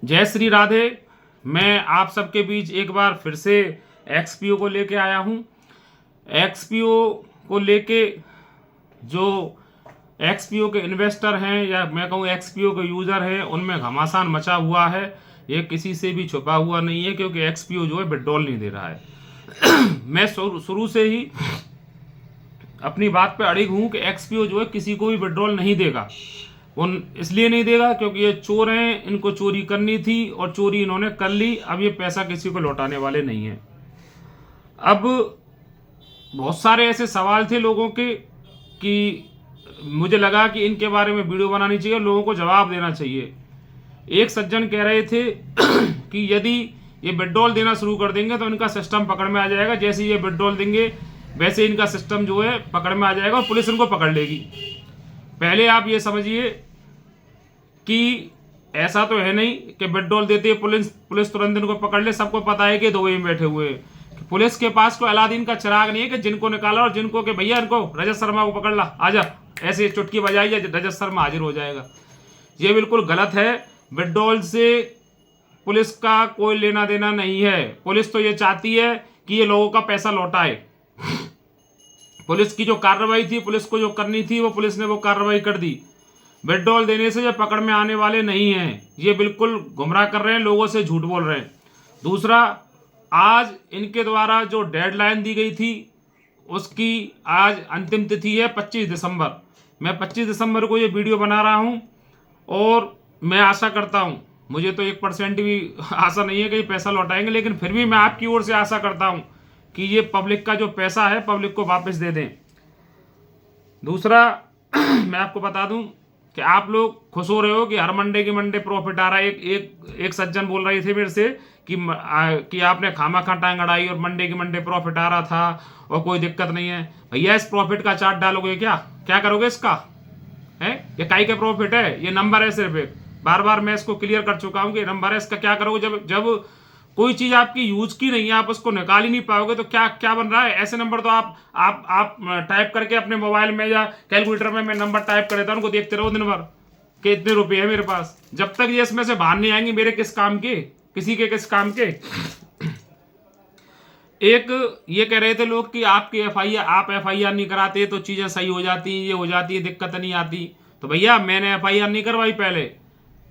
जय श्री राधे। मैं आप सबके बीच एक बार फिर से एक्सपीओ को लेके आया हूँ। एक्सपीओ को लेके जो एक्सपीओ के इन्वेस्टर हैं या मैं कहूँ एक्सपीओ के यूज़र हैं उनमें घमासान मचा हुआ है। ये किसी से भी छुपा हुआ नहीं है क्योंकि एक्सपीओ जो है विड्रॉल नहीं दे रहा है। मैं शुरू से ही अपनी बात पे अड़िग हूँ कि एक्सपीओ जो है किसी को भी विड्रॉल नहीं देगा। उन इसलिए नहीं देगा क्योंकि ये चोर हैं, इनको चोरी करनी थी और चोरी इन्होंने कर ली। अब ये पैसा किसी को लौटाने वाले नहीं हैं। अब बहुत सारे ऐसे सवाल थे लोगों के कि मुझे लगा कि इनके बारे में वीडियो बनानी चाहिए, लोगों को जवाब देना चाहिए। एक सज्जन कह रहे थे कि यदि ये विड्रॉल देना शुरू कर देंगे तो इनका सिस्टम पकड़ में आ जाएगा। जैसे ये विड्रॉल देंगे वैसे इनका सिस्टम जो है पकड़ में आ जाएगा और पुलिस इनको पकड़ लेगी। पहले आप ये समझिए कि ऐसा तो है नहीं कि विड्रॉल देते पुलिस तुरंत इनको पकड़ ले। सबको पता है कि दुबई में बैठे हुए हैं। पुलिस के पास कोई अलादीन का चिराग नहीं है कि जिनको निकाला और जिनको कि भैया इनको रजत शर्मा को पकड़ ला, आजा, ऐसे चुटकी बजाई या रजत शर्मा हाजिर हो जाएगा। ये बिल्कुल गलत है। विड्रॉल से पुलिस का कोई लेना देना नहीं है। पुलिस तो ये चाहती है कि ये लोगों का पैसा लौटाए। पुलिस की जो कार्रवाई थी, पुलिस को जो करनी थी वो पुलिस ने वो कार्रवाई कर दी। विड्रॉल देने से ये पकड़ में आने वाले नहीं हैं। ये बिल्कुल गुमराह कर रहे हैं, लोगों से झूठ बोल रहे हैं। दूसरा, आज इनके द्वारा जो डेडलाइन दी गई थी उसकी आज अंतिम तिथि है 25 दिसंबर। मैं 25 दिसंबर को ये वीडियो बना रहा हूँ और मैं आशा करता हूँ, मुझे तो 1% भी आशा नहीं है कि ये पैसा लौटाएंगे, लेकिन फिर भी मैं आपकी ओर से आशा करता हूँ कि ये पब्लिक का जो पैसा है पब्लिक को वापस दे दें। दूसरा, मैं आपको बता दूं कि आप लोग खुश हो रहे हो कि हर मंडे की मंडे प्रॉफिट आ रहा है। एक सज्जन बोल रहे थे मेरे से कि आपने खामा टांग अड़ाई और मंडे की मंडे प्रॉफिट आ रहा था और कोई दिक्कत नहीं है। भैया इस प्रॉफिट का चार्ट डालोगे क्या करोगे इसका? है ये काई का प्रॉफिट है? ये नंबर है सिर्फ एक। बार बार मैं इसको क्लियर कर चुका हूँ कि नंबर है। इसका क्या करोगे जब कोई चीज आपकी यूज की नहीं है, आप उसको निकाल ही नहीं पाओगे तो क्या बन रहा है? ऐसे नंबर तो आप टाइप करके अपने मोबाइल में या कैलकुलेटर में मैं नंबर टाइप कर देता हूँ, उनको देखते रहो दिन भर कि इतने रुपए है मेरे पास। जब तक ये इसमें से बाहर नहीं आएंगे मेरे किस काम के, किसी के किस काम के। एक ये कह रहे थे लोग कि आप FIR नहीं कराते तो चीजें सही हो जाती, ये हो जाती है, दिक्कत नहीं आती। तो भैया मैंने FIR नहीं करवाई।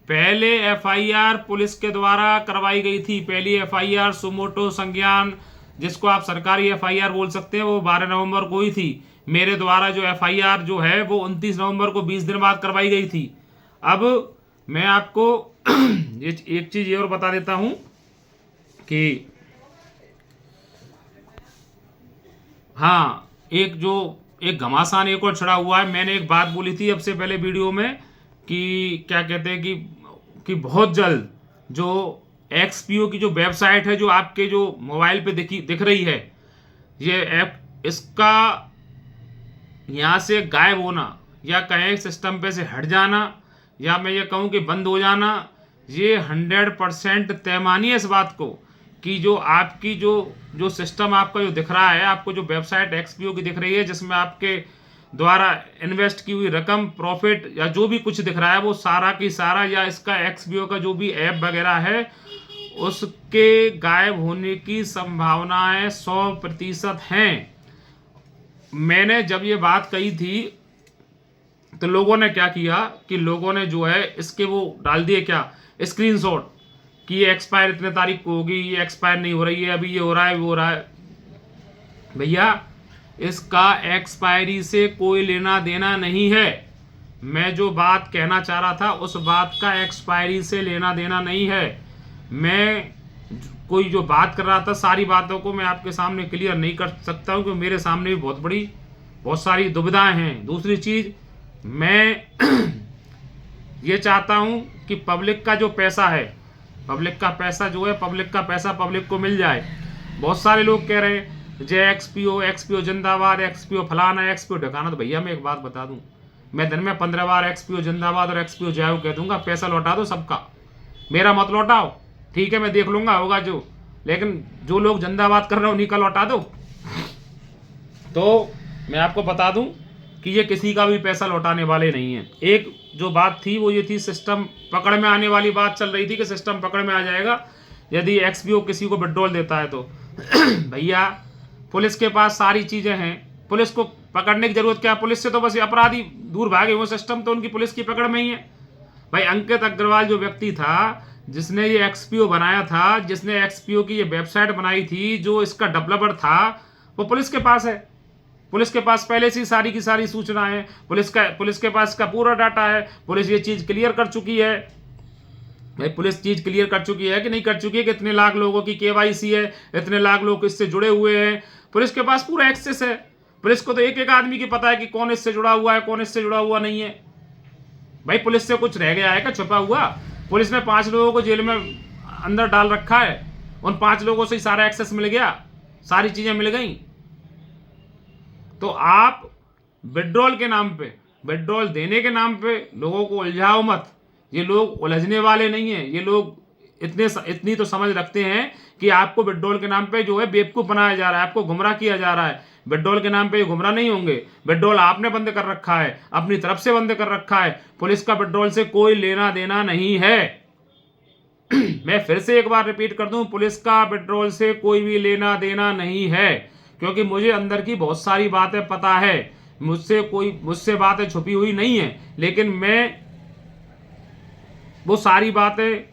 पहले FIR पुलिस के द्वारा करवाई गई थी। पहली FIR सुमोटो संज्ञान, जिसको आप सरकारी FIR बोल सकते हैं, वो 12 नवंबर को ही थी। मेरे द्वारा जो FIR जो है वो 29 नवंबर को 20 दिन बाद करवाई गई थी। अब मैं आपको एक चीज ये और बता देता हूं कि हाँ, एक घमासान एक और छड़ा हुआ है। मैंने एक बात बोली थी अब से पहले वीडियो में कि क्या कहते हैं कि बहुत जल्द जो एक्सपीओ की जो वेबसाइट है जो आपके जो मोबाइल पे दिख रही है, ये ऐप, इसका यहाँ से गायब होना या कहें सिस्टम पे से हट जाना या मैं ये कहूँ कि बंद हो जाना, ये 100% तय मानिए इस बात को कि जो आपकी जो सिस्टम आपका जो दिख रहा है, आपको जो वेबसाइट एक्सपीओ की दिख रही है जिसमें आपके द्वारा इन्वेस्ट की हुई रकम, प्रॉफिट या जो भी कुछ दिख रहा है वो सारा की सारा, या इसका एक्सपीओ का जो भी ऐप वगैरह है उसके गायब होने की संभावनाएं 100% हैं। मैंने जब ये बात कही थी तो लोगों ने क्या किया कि लोगों ने जो है इसके वो डाल दिए क्या स्क्रीनशॉट कि ये एक्सपायर इतने तारीख को होगी, ये एक्सपायर नहीं हो रही है, अभी ये हो रहा है वो हो रहा है। भैया इसका एक्सपायरी से कोई लेना देना नहीं है। मैं जो बात कहना चाह रहा था उस बात का एक्सपायरी से लेना देना नहीं है। मैं कोई जो बात कर रहा था सारी बातों को मैं आपके सामने क्लियर नहीं कर सकता हूँ क्योंकि मेरे सामने भी बहुत सारी दुविधाएं हैं। दूसरी चीज, मैं ये चाहता हूँ कि पब्लिक का जो पैसा है, पब्लिक का पैसा जो है, पब्लिक का पैसा पब्लिक को मिल जाए। बहुत सारे लोग कह रहे हैं जय एक्सपीओ जिंदाबाद, एक्सपीओ फलाना, एक्सपीओ ढकाना। तो भैया मैं एक बात बता दूं, मैं दिन में 15 बार एक्सपीओ जिंदाबाद और एक्सपीओ जय कह दूंगा। पैसा लौटा दो सबका, मेरा मत लौटाओ, ठीक है, मैं देख लूंगा होगा जो, लेकिन जो लोग जिंदाबाद कर रहे हो उन्हीं का लौटा दो। तो मैं आपको बता दूं कि ये किसी का भी पैसा लौटाने वाले नहीं है। एक जो बात थी वो ये थी, सिस्टम पकड़ में आने वाली बात चल रही थी कि सिस्टम पकड़ में आ जाएगा यदि एक्सपीओ किसी को विड्रॉल देता है तो। भैया पुलिस के पास सारी चीज़ें हैं, पुलिस को पकड़ने की जरूरत क्या है? पुलिस से तो बस अपराधी दूर भागे, वो सिस्टम तो उनकी पुलिस की पकड़ में ही है। भाई अंकित अग्रवाल जो व्यक्ति था जिसने ये एक्सपीओ बनाया था, जिसने एक्सपीओ की ये वेबसाइट बनाई थी, जो इसका डेवलपर था, वो पुलिस के पास है। पुलिस के पास पहले से ही सारी की सारी सूचना है, पुलिस के पास इसका पूरा डाटा है। पुलिस ये चीज़ क्लियर कर चुकी है। भाई पुलिस चीज़ क्लियर कर चुकी है कि नहीं कर चुकी है कि इतने लाख लोगों की केवाईसी है, इतने लाख लोग इससे जुड़े हुए हैं। पुलिस के पास पूरा एक्सेस है। पुलिस को तो एक एक आदमी की पता है कि कौन इससे जुड़ा हुआ है, कौन इससे जुड़ा हुआ नहीं है। भाई पुलिस से कुछ रह गया है क्या छुपा हुआ? पुलिस ने 5 लोगों को जेल में अंदर डाल रखा है, उन 5 लोगों से ही सारा एक्सेस मिल गया, सारी चीजें मिल गई। तो आप विड्रॉल के नाम पे, विड्रॉल देने के नाम पे लोगों को उलझाओ मत। ये लोग उलझने वाले नहीं है, ये लोग इतनी तो समझ रखते हैं कि आपको विड्रॉल के नाम पे जो है बेवकूफ बनाया जा रहा है, आपको गुमराह किया जा रहा है। विड्रॉल के नाम पे गुमराह नहीं होंगे। विड्रॉल आपने बंद कर रखा है, अपनी तरफ से बंद कर रखा है। पुलिस का विड्रॉल से कोई लेना देना नहीं है। मैं फिर से एक बार रिपीट कर दूं, पुलिस का विड्रॉल से कोई भी लेना देना नहीं है, क्योंकि मुझे अंदर की बहुत सारी बातें पता है। मुझसे बातें छुपी हुई नहीं है, लेकिन मैं वो सारी बातें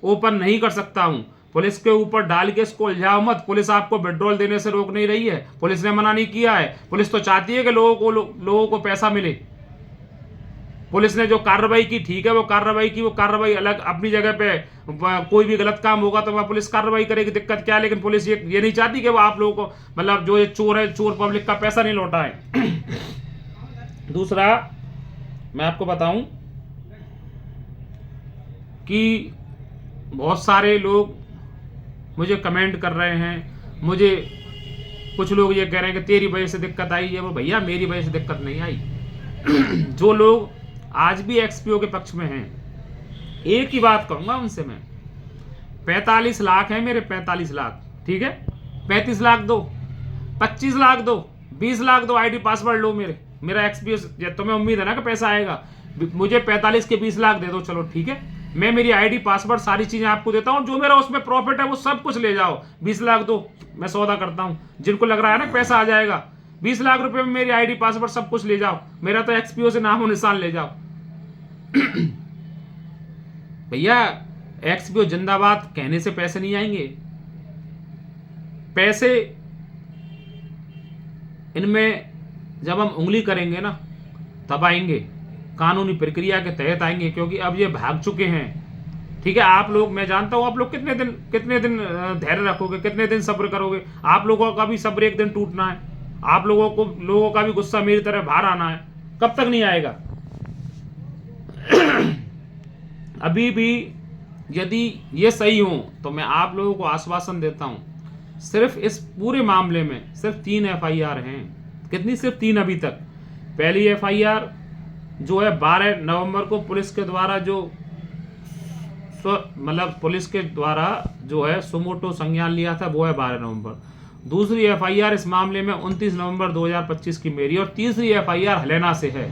ओपन नहीं कर सकता हूं। पुलिस के ऊपर डाल के इसको उलझाओ मत। पुलिस आपको विड्रॉल देने से रोक नहीं रही है, पुलिस ने मना नहीं किया है। पुलिस तो चाहती है कि लोगों को पैसा मिले। पुलिस ने जो कार्रवाई की, ठीक है, वो कार्रवाई अलग अपनी जगह पे। कोई भी गलत काम होगा तो वह पुलिस कार्रवाई करेगी, दिक्कत क्या है। लेकिन पुलिस ये नहीं चाहती कि वो आप लोगों को, मतलब जो ये चोर है, चोर पब्लिक का पैसा नहीं लौटाए। दूसरा मैं आपको बताऊं कि बहुत सारे लोग मुझे कमेंट कर रहे हैं, मुझे कुछ लोग ये कह रहे हैं कि तेरी वजह से दिक्कत आई है। वो भैया मेरी वजह से दिक्कत नहीं आई। जो लोग आज भी एक्सपीओ के पक्ष में हैं, एक ही बात कहूंगा उनसे मैं, 45 लाख है मेरे, 45 लाख, ठीक है, 35 लाख दो, 25 लाख दो, 20 लाख दो, आईडी पासवर्ड लो मेरा एक्सपीओ। तुम्हें उम्मीद है ना कि पैसा आएगा, मुझे 45 के 20 लाख दे दो, चलो ठीक है, मैं मेरी आईडी पासवर्ड सारी चीजें आपको देता हूं, जो मेरा उसमें प्रॉफिट है वो सब कुछ ले जाओ। 20 लाख दो, मैं सौदा करता हूं। जिनको लग रहा है ना पैसा आ जाएगा, 20 लाख रुपए में मेरी आईडी पासवर्ड सब कुछ ले जाओ, मेरा तो एक्सपीओ से नामो निशान ले जाओ। भैया एक्सपीओ जिंदाबाद कहने से पैसे नहीं आएंगे। पैसे इनमें जब हम उंगली करेंगे ना तब आएंगे, कानूनी प्रक्रिया के तहत आएंगे, क्योंकि अब ये भाग चुके हैं। ठीक है, आप लोग, मैं जानता हूं आप लोग कितने दिन धैर्य रखोगे, कितने दिन सब्र करोगे। आप लोगों का भी सब्र एक दिन टूटना है, आप लोगों का भी गुस्सा मेरी तरह बाहर आना है। कब तक नहीं आएगा? अभी भी यदि ये सही हो तो मैं आप लोगों को आश्वासन देता हूं, सिर्फ इस पूरे मामले में सिर्फ 3 FIR हैं। कितनी? सिर्फ 3 अभी तक। पहली FIR जो है 12 नवंबर को पुलिस के द्वारा पुलिस के द्वारा जो है सुमोटो संज्ञान लिया था, वो है 12 नवंबर। दूसरी FIR इस मामले में 29 नवंबर 2025 की मेरी, और तीसरी FIR हलेना से है।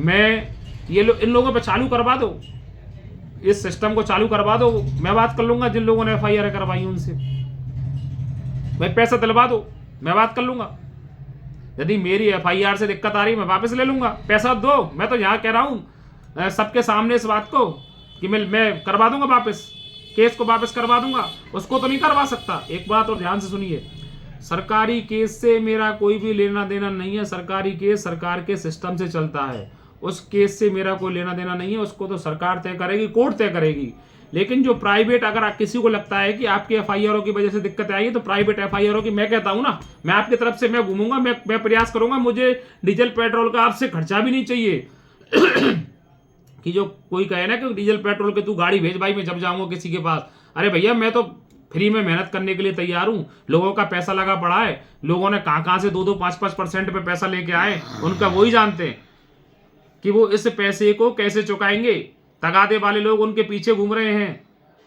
मैं इन लोगों पे चालू करवा दो, इस सिस्टम को चालू करवा दो, मैं बात कर लूंगा जिन लोगों ने FIR करवाई उनसे। भाई पैसा दिलवा दो, मैं बात कर लूंगा। यदि मेरी FIR से दिक्कत आ रही है मैं वापस ले लूंगा, पैसा दो। मैं तो यहाँ कह रहा हूँ सबके सामने इस बात को कि मैं करवा दूंगा वापस, केस को वापस करवा दूंगा। उसको तो नहीं करवा सकता। एक बात और ध्यान से सुनिए, सरकारी केस से मेरा कोई भी लेना देना नहीं है। सरकारी केस सरकार के सिस्टम से चलता है, उस केस से मेरा कोई लेना देना नहीं है। उसको तो सरकार तय करेगी, कोर्ट तय करेगी। लेकिन जो प्राइवेट, अगर किसी को लगता है कि आपके FIR की वजह से दिक्कत आई है, तो प्राइवेट FIR की, मैं कहता हूं ना, मैं आपकी तरफ से मैं घूमूंगा, मैं प्रयास करूंगा। मुझे डीजल पेट्रोल का आपसे खर्चा भी नहीं चाहिए। कि जो कोई कहे ना कि डीजल पेट्रोल के तू गाड़ी भेज भाई, मैं जब जाऊंगा किसी के पास, अरे भैया मैं तो फ्री में मेहनत करने के लिए तैयार हूं। लोगों का पैसा लगा पड़ा है, लोगों ने कहां से 2-2, 5-5% पे पैसा लेके आए, उनका वही जानते हैं कि वो इस पैसे को कैसे चुकाएंगे। तगादे वाले लोग उनके पीछे घूम रहे हैं,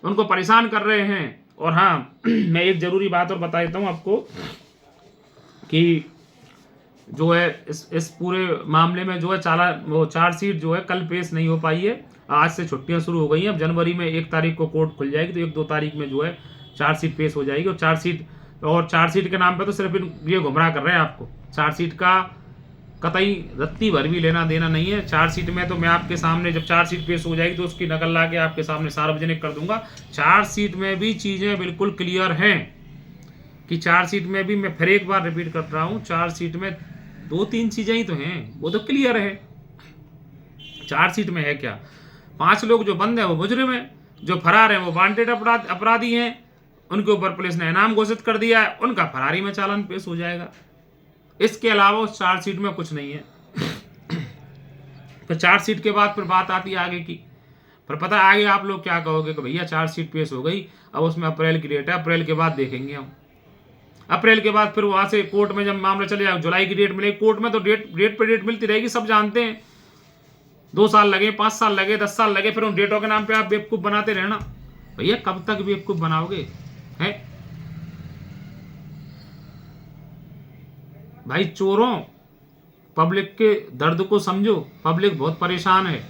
उनको परेशान कर रहे हैं। और हाँ, मैं एक जरूरी बात और बता देता हूं आपको कि जो है इस पूरे मामले में जो है चार्जशीट जो है कल पेश नहीं हो पाई है। आज से छुट्टियां शुरू हो गई हैं। अब जनवरी में 1 तारीख को कोर्ट खुल जाएगी, तो 1-2 तारीख में जो है चार्जशीट पेश हो जाएगी। और चार्जशीट के नाम पे तो सिर्फ ये गुमराह कर रहे हैं आपको। चार्जशीट का कतई रत्ती भर भी लेना देना नहीं है। चार्जशीट में तो मैं आपके सामने जब चार्जशीट पेश हो जाएगी तो उसकी नकल ला के आपके सामने सार्वजनिक कर दूंगा। चार्जशीट में भी चीज़ें बिल्कुल क्लियर हैं कि चार्जशीट में भी, मैं फिर एक बार रिपीट कर रहा हूँ, चार्जशीट में 2-3 चीज़ें ही तो हैं, वो तो क्लियर है। चार्जशीट में है क्या? 5 लोग जो बंद हैं वो मुजरिम हैं, जो फरार हैं वो वांटेड अपराधी हैं, उनके ऊपर पुलिस ने इनाम घोषित कर दिया है, उनका फरारी में चालान पेश हो जाएगा। इसके अलावा उस चार्जशीट में कुछ नहीं है। तो चार्जशीट के बाद फिर बात आती है आगे की। फिर पता है आगे आप लोग क्या कहोगे कि भैया चार्जशीट पेश हो गई, अब उसमें अप्रैल की डेट है, अप्रैल के बाद देखेंगे हम। अप्रैल के बाद फिर वहां से कोर्ट में जब मामला चले जाए, जुलाई की डेट मिलेगी। कोर्ट में तो डेट पे डेट मिलती रहेगी, सब जानते हैं। 2 साल लगे, 5 साल लगे, 10 साल लगे, फिर उन डेटों के नाम पे आप बेवकूफ बनाते रहना। भैया कब तक बेवकूफ बनाओगे? है भाई, चोरों, पब्लिक के दर्द को समझो। पब्लिक बहुत परेशान है,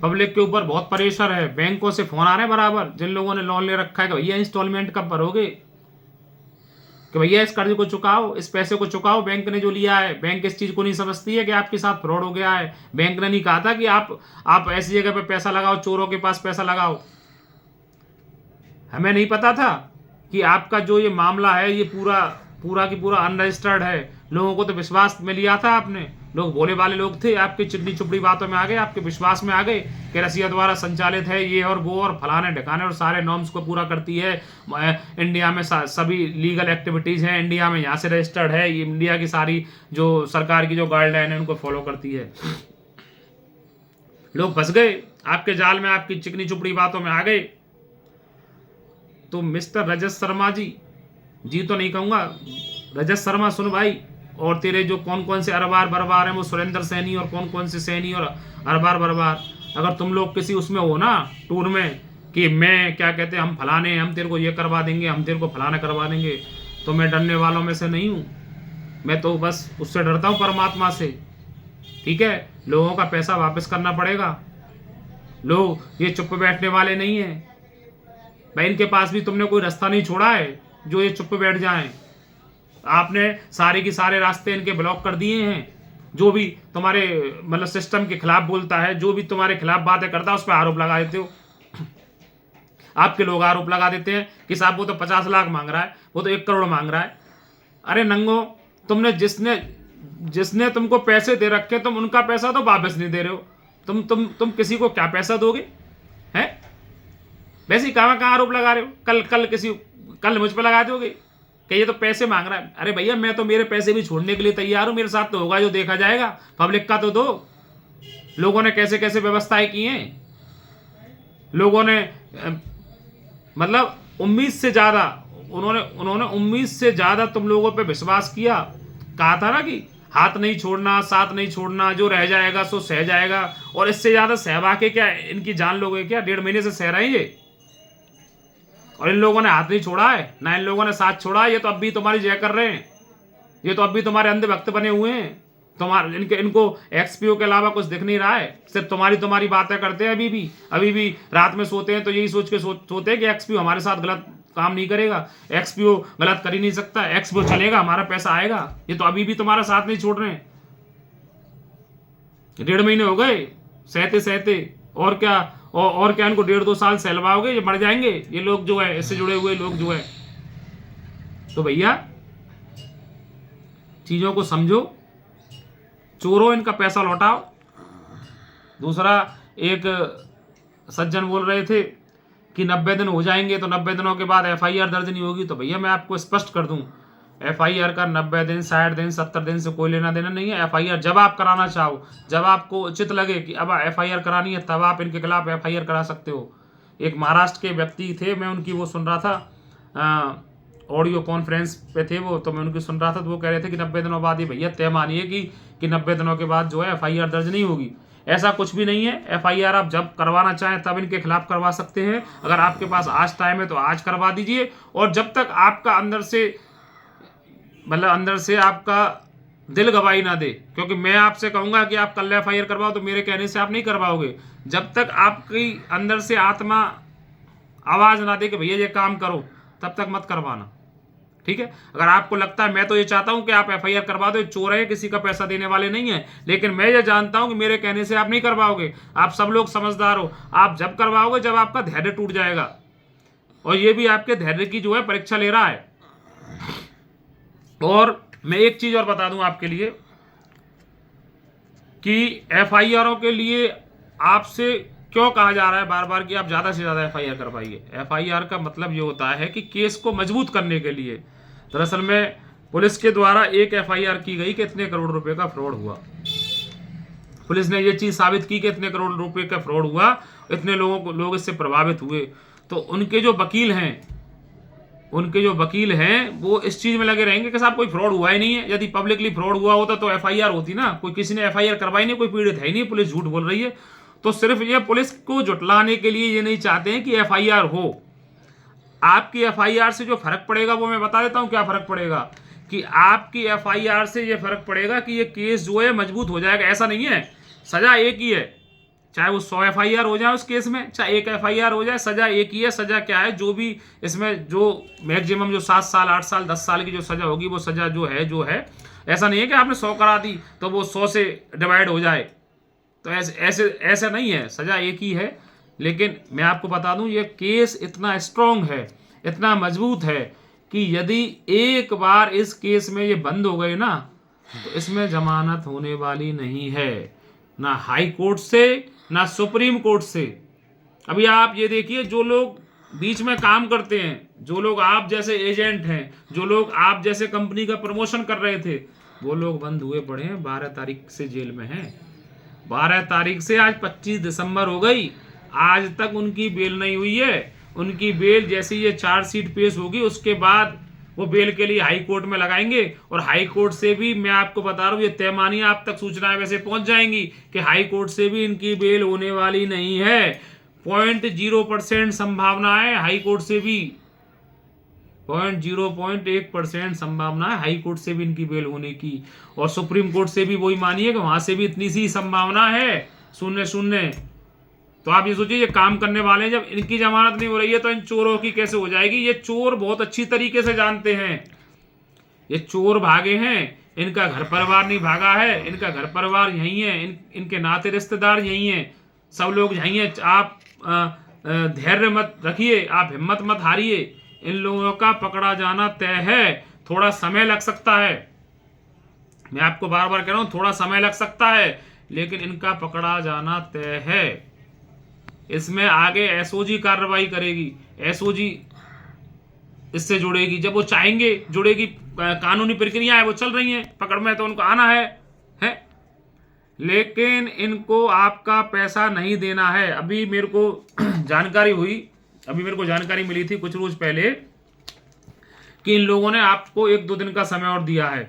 पब्लिक के ऊपर बहुत प्रेशर है। बैंकों से फोन आ रहे हैं बराबर, जिन लोगों ने लोन ले रखा है कि भैया इंस्टॉलमेंट कब भरोगे, कि भैया इस कर्ज को चुकाओ, इस पैसे को चुकाओ, बैंक ने जो लिया है। बैंक इस चीज को नहीं समझती है कि आपके साथ फ्रॉड हो गया है। बैंक ने नहीं कहा था कि आप ऐसी जगह पे पैसा लगाओ, चोरों के पास पैसा लगाओ। हमें नहीं पता था कि आपका जो ये मामला है ये पूरा की पूरा अनरजिस्टर्ड है। लोगों को तो विश्वास में लिया था आपने। लोग भोले वाले लोग थे, आपकी चिड़नी चुपड़ी बातों में आ गए, आपके विश्वास में आ गए कि रसिया द्वारा संचालित है ये और वो और फलाने ढकाने और सारे नॉर्म्स को पूरा करती है। इंडिया में सभी लीगल एक्टिविटीज़ हैं, इंडिया में यहाँ से रजिस्टर्ड है, ये इंडिया की सारी जो सरकार की जो गाइडलाइन है उनको फॉलो करती है। लोग फंस गए आपके जाल में, आपकी चिकनी चुपड़ी बातों में आ गए। तो मिस्टर रजत शर्मा जी तो नहीं कहूँगा, रजत शर्मा सुन भाई, और तेरे जो कौन कौन से अरबार बरबार हैं वो सुरेंद्र सैनी और कौन कौन से सैनी और अरबार बरबार, अगर तुम लोग किसी उसमें हो ना टूर में कि मैं क्या कहते हैं हम फलाने, हम तेरे को ये करवा देंगे, हम तेरे को फलाना करवा देंगे, तो मैं डरने वालों में से नहीं हूँ। मैं तो बस उससे डरता हूँ, परमात्मा से। ठीक है, लोगों का पैसा वापस करना पड़ेगा। लोग ये चुप बैठने वाले नहीं है भाई, इनके पास भी तुमने कोई रास्ता नहीं छोड़ा है जो ये चुप बैठ जाएं। आपने सारे के सारे रास्ते इनके ब्लॉक कर दिए हैं। जो भी तुम्हारे मतलब सिस्टम के खिलाफ बोलता है, जो भी तुम्हारे खिलाफ बातें करता है, उस पर आरोप लगा देते हो। आपके लोग आरोप लगा देते हैं कि साहब वो तो 50 लाख मांग रहा है, वो तो 1 करोड़ मांग रहा है। अरे नंगो, तुमने जिसने तुमको पैसे दे रखे, तुम उनका पैसा तो वापस नहीं दे रहे हो। तुम किसी को क्या पैसा दोगे? हैं वैसे ही कहाँ आरोप लगा रहे हो? कल मुझ पर लगा दोगे कि ये तो पैसे मांग रहा है। अरे भैया, मैं तो मेरे पैसे भी छोड़ने के लिए तैयार हूं, मेरे साथ तो होगा जो देखा जाएगा। पब्लिक का तो दो। लोगों ने कैसे कैसे व्यवस्थाएं की हैं, लोगों ने मतलब उम्मीद से ज्यादा, उन्होंने उम्मीद से ज्यादा तुम लोगों पे विश्वास किया। कहा था ना कि हाथ नहीं छोड़ना, साथ नहीं छोड़ना, जो रह जाएगा सो सह जाएगा। और इससे ज्यादा सहवा के क्या इनकी जान लोगे क्या? 1.5 महीने से सह रहे हैं ये, और इन लोगों ने हाथ नहीं छोड़ा है, ना इन लोगों ने साथ छोड़ा है। ये तो अब भी तुम्हारी जय कर रहे हैं, ये तो अब भी तुम्हारे अंधे भक्त बने हुए हैं। इनको एक्सपीओ के अलावा कुछ दिख नहीं रहा है, सिर्फ तुम्हारी बातें करते हैं। अभी भी रात में सोते हैं तो यही सोच के सोते हैं कि एक्सपीओ हमारे साथ गलत काम नहीं करेगा, एक्सपीओ गलत कर ही नहीं सकता, एक्सपीओ चलेगा, हमारा पैसा आएगा। ये तो अभी भी तुम्हारा साथ नहीं छोड़ रहे हैं। 1.5 महीने हो गए सहते, और क्या इनको 1.5-2 साल सहलवाओगे? ये मर जाएंगे ये लोग जो है, इससे जुड़े हुए लोग जो है। तो भैया चीजों को समझो, चोरों इनका पैसा लौटाओ। दूसरा, एक सज्जन बोल रहे थे कि 90 दिन हो जाएंगे तो 90 दिनों के बाद FIR दर्ज नहीं होगी। तो भैया मैं आपको स्पष्ट कर दूं, FIR का 90 दिन, 60 दिन, 70 दिन से कोई लेना देना नहीं है। FIR जब आप कराना चाहो, जब आपको उचित लगे कि अब FIR करानी है, तब आप इनके खिलाफ FIR करा सकते हो। एक महाराष्ट्र के व्यक्ति थे, मैं उनकी वो सुन रहा था, ऑडियो कॉन्फ्रेंस पे थे वो, तो मैं उनकी सुन रहा था, तो वो कह रहे थे कि 90 दिनों बाद ये भैया तय मानिए कि 90 दिनों के बाद जो है FIR दर्ज नहीं होगी। ऐसा कुछ भी नहीं है। FIR आप जब करवाना चाहें तब इनके खिलाफ करवा सकते हैं। अगर आपके पास आज टाइम है तो आज करवा दीजिए, और जब तक आपका अंदर से आपका दिल गवाही ना दे, क्योंकि मैं आपसे कहूंगा कि आप कल FIR करवाओ तो मेरे कहने से आप नहीं करवाओगे। जब तक आपकी अंदर से आत्मा आवाज ना दे कि भैया ये काम करो, तब तक मत करवाना, ठीक है। अगर आपको लगता है, मैं तो ये चाहता हूं कि आप FIR करवा दो, चोर है, किसी का पैसा देने वाले नहीं है, लेकिन मैं ये जानता हूं कि मेरे कहने से आप नहीं करवाओगे। आप सब लोग समझदार हो, आप जब करवाओगे जब आपका धैर्य टूट जाएगा, और ये भी आपके धैर्य की जो है परीक्षा ले रहा है। और मैं एक चीज और बता दूं आपके लिए कि FIRों के लिए आपसे क्यों कहा जा रहा है बार बार कि आप ज्यादा से ज्यादा FIR करवाइए। FIR का मतलब ये होता है कि केस को मजबूत करने के लिए। दरअसल में पुलिस के द्वारा एक FIR की गई कि इतने करोड़ रुपए का फ्रॉड हुआ। पुलिस ने ये चीज साबित की कि इतने करोड़ रुपए का फ्रॉड हुआ, इतने लोग इससे प्रभावित हुए। तो उनके जो वकील हैं वो इस चीज में लगे रहेंगे कि साहब कोई फ्रॉड हुआ ही नहीं है। यदि पब्लिकली फ्रॉड हुआ होता तो FIR होती ना, कोई किसी ने FIR करवाई नहीं, कोई पीड़ित है ही नहीं, पुलिस झूठ बोल रही है। तो सिर्फ ये पुलिस को जुटलाने के लिए ये नहीं चाहते हैं कि FIR हो। आपकी FIR से जो फर्क पड़ेगा वो मैं बता देता हूं क्या फर्क पड़ेगा, कि आपकी FIR से ये फर्क पड़ेगा कि ये केस जो है मजबूत हो जाएगा। ऐसा नहीं है, सजा एक ही है, चाहे वो 100 FIR हो जाए उस केस में, चाहे 1 FIR हो जाए, सजा एक ही है। सजा क्या है, जो भी इसमें जो मैक्सिमम जो 7 साल 8 साल 10 साल की जो सजा होगी वो सजा जो है। ऐसा नहीं है कि आपने 100 करा दी तो वो 100 से डिवाइड हो जाए, तो ऐसा नहीं है, सजा एक ही है। लेकिन मैं आपको बता दूं, ये केस इतना स्ट्रांग है, इतना मजबूत है कि यदि एक बार इस केस में ये बंद हो गए ना, तो इसमें जमानत होने वाली नहीं है, ना हाई कोर्ट से ना सुप्रीम कोर्ट से। अभी आप ये देखिए, जो लोग बीच में काम करते हैं, जो लोग आप जैसे एजेंट हैं, जो लोग आप जैसे कंपनी का प्रमोशन कर रहे थे, वो लोग बंद हुए पड़े हैं, 12 तारीख से जेल में हैं। 12 तारीख से आज 25 दिसंबर हो गई, आज तक उनकी बेल नहीं हुई है। उनकी बेल जैसे ये चार्जशीट पेश होगी उसके बाद वो बेल के लिए हाई कोर्ट में लगाएंगे, और हाई कोर्ट से भी मैं आपको बता रहा हूँ, ये तयमानी आप तक सूचनाएं वैसे पहुंच जाएंगी कि हाई कोर्ट से भी इनकी बेल होने वाली नहीं है। 0.0% संभावना है हाई कोर्ट से भी, 0.1% संभावना है हाई कोर्ट से भी इनकी बेल होने की, और सुप्रीम कोर्ट से भी वही मानिए कि वहां से भी इतनी सी संभावना है, 0.0। तो आप ये सोचिए, ये काम करने वाले हैं, जब इनकी जमानत नहीं हो रही है तो इन चोरों की कैसे हो जाएगी। ये चोर बहुत अच्छी तरीके से जानते हैं, ये चोर भागे हैं, इनका घर परिवार नहीं भागा है, इनका घर परिवार यही है, इनके नाते रिश्तेदार यही हैं, सब लोग यही हैं। आप धैर्य मत रखिए, आप हिम्मत मत हारिए, इन लोगों का पकड़ा जाना तय है। थोड़ा समय लग सकता है, मैं आपको बार बार कह रहा हूं, थोड़ा समय लग सकता है, लेकिन इनका पकड़ा जाना तय है। इसमें आगे SOG कार्रवाई करेगी, SOG इससे जुड़ेगी, जब वो चाहेंगे जुड़ेगी। कानूनी प्रक्रिया है, वो चल रही हैं, पकड़ में तो उनको आना है। लेकिन इनको आपका पैसा नहीं देना है। अभी मेरे को जानकारी मिली थी कुछ रोज पहले कि इन लोगों ने आपको 1-2 दिन का समय और दिया है।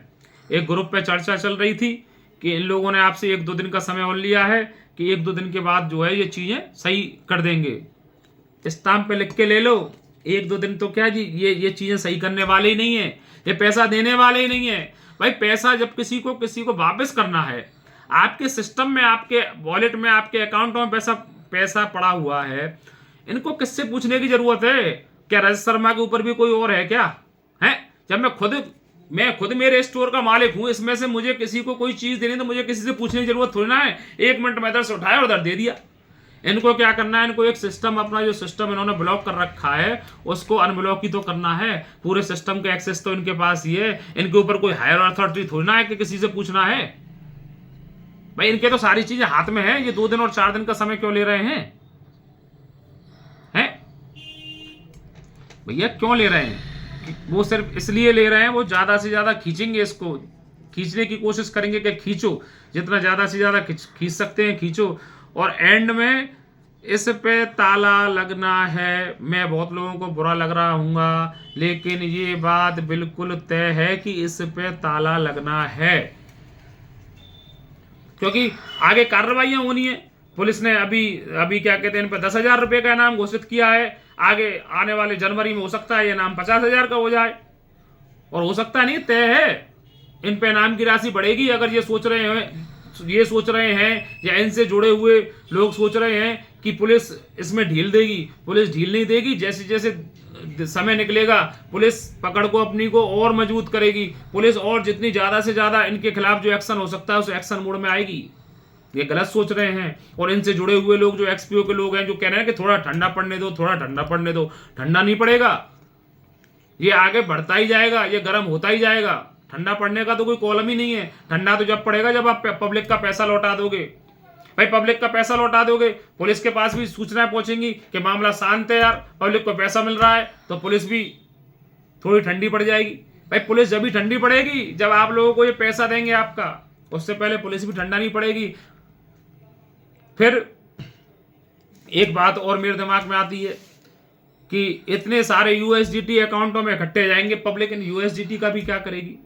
एक ग्रुप पे चर्चा चल रही थी कि इन लोगों ने आपसे 1-2 दिन का समय और लिया है कि 1-2 दिन के बाद जो है ये चीजें सही कर देंगे। स्टाम्प पे लिख के ले लो, 1-2 दिन तो क्या जी, ये चीजें सही करने वाले ही नहीं है, ये पैसा देने वाले ही नहीं है। भाई पैसा जब किसी को वापस करना है, आपके सिस्टम में, आपके वॉलेट में, आपके अकाउंट में पैसा पड़ा हुआ है, इनको किससे पूछने की जरूरत है? क्या रजत शर्मा के ऊपर भी कोई और है क्या? है, जब मैं खुद मेरे स्टोर का मालिक हूं, इसमें से मुझे किसी को कोई चीज देनी तो मुझे किसी से पूछने की जरूरत थोड़ी ना है। 1 मिनट में इधर से उठाया और उधर दे दिया। इनको क्या करना है, इनको एक सिस्टम, अपना जो सिस्टम इन्होंने ब्लॉक कर रखा है उसको अनब्लॉक ही तो करना है। पूरे सिस्टम का एक्सेस तो इनके पास ही है, इनके ऊपर कोई हायर अथॉरिटी थोड़ी ना है कि किसी से पूछना है। भाई इनके तो सारी चीजें हाथ में है, ये 2 दिन और 4 दिन का समय क्यों ले रहे हैं? भैया क्यों ले रहे हैं? वो सिर्फ इसलिए ले रहे हैं, वो ज्यादा से ज्यादा खींचेंगे, इसको खींचने की कोशिश करेंगे कि खींचो, जितना ज्यादा से ज्यादा खींच सकते हैं खींचो, और एंड में इस पे ताला लगना है। मैं बहुत लोगों को बुरा लग रहा हूँगा, लेकिन ये बात बिल्कुल तय है कि इस पे ताला लगना है, क्योंकि आगे कार्रवाइयां होनी है। पुलिस ने अभी क्या कहते हैं, इन पर 10,000 रुपए का इनाम घोषित किया है। आगे आने वाले जनवरी में हो सकता है ये इनाम 50,000 का हो जाए, और हो सकता नहीं, तय है। इन पे इनाम की राशि बढ़ेगी। अगर ये सोच रहे हैं या इनसे जुड़े हुए लोग सोच रहे हैं कि पुलिस इसमें ढील देगी, पुलिस ढील नहीं देगी। जैसे जैसे समय निकलेगा पुलिस पकड़ को अपनी को और मजबूत करेगी। पुलिस और जितनी ज्यादा से ज्यादा इनके खिलाफ जो एक्शन हो सकता है उस एक्शन मोड में आएगी। ये गलत सोच रहे हैं। और इनसे जुड़े हुए लोग जो एक्सपीओ के लोग हैं जो कह रहे हैं कि थोड़ा ठंडा पड़ने दो, थोड़ा ठंडा पड़ने दो, ठंडा नहीं पड़ेगा, ये आगे बढ़ता ही जाएगा, ये गर्म होता ही जाएगा। ठंडा पड़ने का तो कोई कॉलम ही नहीं है। ठंडा तो जब पड़ेगा जब आप पब्लिक का पैसा लौटा दोगे। भाई पब्लिक का पैसा लौटा दोगे, पुलिस के पास भी सूचनाएं पहुंचेंगी कि मामला शांत है यार, पब्लिक को पैसा मिल रहा है, तो पुलिस भी थोड़ी ठंडी पड़ जाएगी। भाई पुलिस जब भी ठंडी पड़ेगी जब आप लोगों को ये पैसा देंगे आपका, उससे पहले पुलिस भी ठंडा नहीं पड़ेगी। फिर एक बात और मेरे दिमाग में आती है कि इतने सारे यूएसडीटी अकाउंटों में इकट्ठे जाएंगे पब्लिक, इन यूएसडीटी का भी क्या करेगी?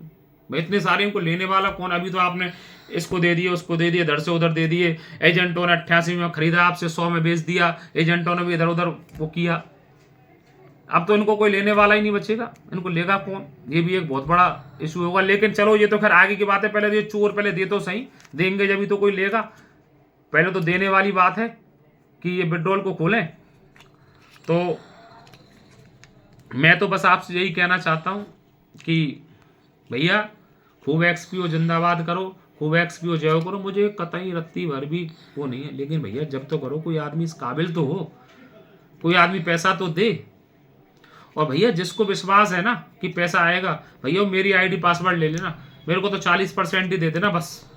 भाई इतने सारे इनको लेने वाला कौन? अभी तो आपने इसको दे दिए, उसको दे दिए, इधर से उधर दे दिए। एजेंटों ने 88 में खरीदा, आपसे 100 में बेच दिया, एजेंटों ने भी इधर उधर वो किया। अब तो इनको कोई लेने वाला ही नहीं बचेगा, इनको लेगा कौन? ये भी एक बहुत बड़ा इशू होगा। लेकिन चलो ये तो खैर आगे की बात है, पहले ये चोर पहले दे तो सही, देंगे जब ही तो कोई लेगा। पहले तो देने वाली बात है कि ये विड्रॉल को खोलें। तो मैं तो बस आपसे यही कहना चाहता हूं कि भैया खूब एक्सपीओ जिंदाबाद करो, खूब एक्सपीओ जय करो। मुझे कतई रत्ती भर भी वो नहीं है, लेकिन भैया जब तो करो कोई आदमी इस काबिल तो हो, कोई आदमी पैसा तो दे। और भैया जिसको विश्वास है ना कि पैसा आएगा, भैया मेरी आईडी पासवर्ड ले लेना, मेरे को तो 40% ही दे देना बस।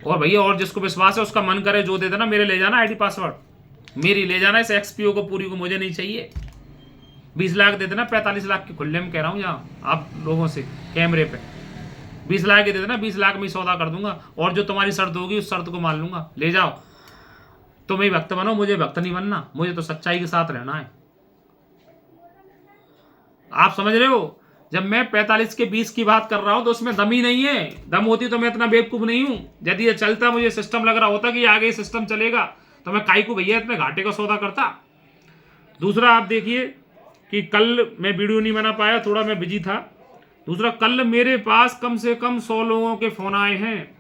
और भैया और जिसको विश्वास है उसका मन करे जो दे देना, मेरे ले जाना आईडी पासवर्ड, मेरी ले जाना इस एक्सपीओ को पूरी को, मुझे नहीं चाहिए। 20 लाख दे देना, 45 लाख के खुले में कह रहा हूँ यहाँ आप लोगों से कैमरे पे। 20 लाख के दे देना, 20 लाख में सौदा कर दूंगा, और जो तुम्हारी शर्त होगी उस शर्त को मान लूंगा। ले जाओ, तुम ही भक्त बनो, मुझे भक्त नहीं बनना, मुझे तो सच्चाई के साथ रहना है। आप समझ रहे हो? जब मैं 45 के 20 की बात कर रहा हूं तो उसमें दम ही नहीं है। दम होती तो मैं इतना बेवकूफ नहीं हूं। यदि ये चलता, मुझे सिस्टम लग रहा होता कि आगे सिस्टम चलेगा, तो मैं काई को भैया इतने घाटे का सौदा करता। दूसरा आप देखिए कि कल मैं वीडियो नहीं बना पाया, थोड़ा मैं बिजी था। दूसरा, कल मेरे पास कम से कम 100 लोगों के फोन आए हैं,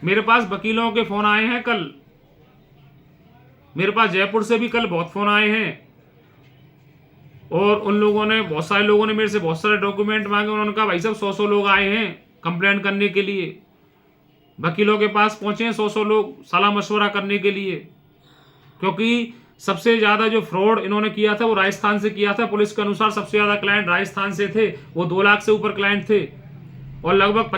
मेरे पास वकीलों के फोन आए हैं कल, मेरे पास जयपुर से भी कल बहुत फोन आए हैं। और उन लोगों ने, बहुत सारे लोगों ने मेरे से बहुत सारे डॉक्यूमेंट मांगे। उन्होंने कहा भाई साहब 100 लोग आए हैं कंप्लेंट करने के लिए, वकीलों के पास पहुंचे हैं 100 लोग सलाह मशवरा करने के लिए। क्योंकि सबसे ज्यादा जो फ्रॉड इन्होंने किया था वो राजस्थान से किया था। पुलिस के अनुसार सबसे ज्यादा क्लाइंट राजस्थान से थे, वो 2 लाख से ऊपर क्लाइंट थे, और लगभग